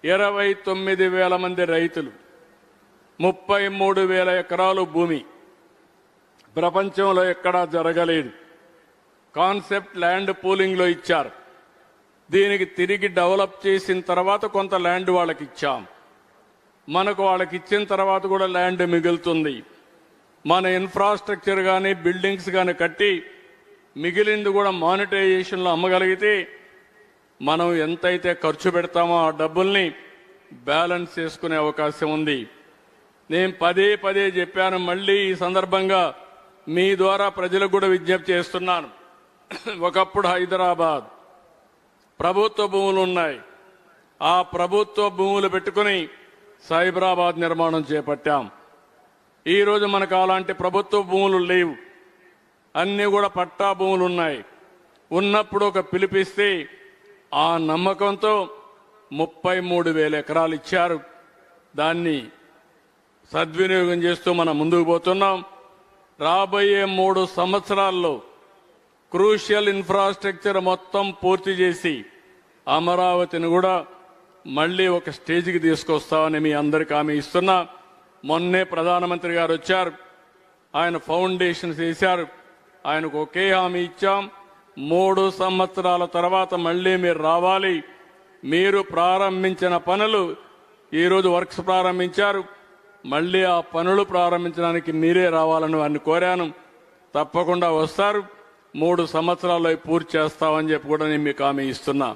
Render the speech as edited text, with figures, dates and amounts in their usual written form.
29,000 మంది రైతులు, 33,000 ఎకరాలు భూమి. ప్రపంచంలో ఎక్కడా జరగలేదు. కాన్సెప్ట్ ల్యాండ్ పూలింగ్లో ఇచ్చారు. దీనికి తిరిగి డెవలప్ చేసిన తర్వాత కొంత ల్యాండ్ వాళ్ళకి ఇచ్చాం. మనకు వాళ్ళకి ఇచ్చిన తర్వాత కూడా ల్యాండ్ మిగులుతుంది. మన ఇన్ఫ్రాస్ట్రక్చర్ కానీ బిల్డింగ్స్ కానీ కట్టి మిగిలింది కూడా మానిటైజేషన్లో అమ్మగలిగితే మనం ఎంతైతే ఖర్చు పెడతామో ఆ డబ్బుల్ని బ్యాలెన్స్ చేసుకునే అవకాశం ఉంది. నేను పదే పదే చెప్పాను, మళ్ళీ ఈ సందర్భంగా మీ ద్వారా ప్రజలకు కూడా విజ్ఞప్తి చేస్తున్నాను. ఒకప్పుడు హైదరాబాద్ ప్రభుత్వ భూములు ఉన్నాయి. ఆ ప్రభుత్వ భూములు పెట్టుకుని సైబరాబాద్ నిర్మాణం చేపట్టాం. ఈరోజు మనకు అలాంటి ప్రభుత్వ భూములు లేవు, అన్నీ కూడా పట్టా భూములు ఉన్నాయి. ఉన్నప్పుడు ఒక పిలిపిస్తే ఆ నమ్మకంతో 33,000 ఎకరాలు ఇచ్చారు. దాన్ని సద్వినియోగం చేస్తూ మనం ముందుకు పోతున్నాం. రాబోయే 3 సంవత్సరాల్లో క్రూషియల్ ఇన్ఫ్రాస్ట్రక్చర్ మొత్తం పూర్తి చేసి అమరావతిని కూడా మళ్లీ ఒక స్టేజ్కి తీసుకొస్తామని మీ అందరికీ హామీ ఇస్తున్నా. మొన్నే ప్రధానమంత్రి గారు వచ్చారు, ఆయన ఫౌండేషన్స్ వేశారు. ఆయనకు ఒకే హామీ ఇచ్చాం, 3 సంవత్సరాల తర్వాత మళ్లీ మీరు రావాలి. మీరు ప్రారంభించిన పనులు, ఈరోజు వర్క్స్ ప్రారంభించారు, మళ్లీ ఆ పనులు ప్రారంభించడానికి మీరే రావాలని వారిని కోరాను. తప్పకుండా వస్తారు. 3 సంవత్సరాల్లో పూర్తి చేస్తామని చెప్పి కూడా నేను మీకు హామీ ఇస్తున్నా.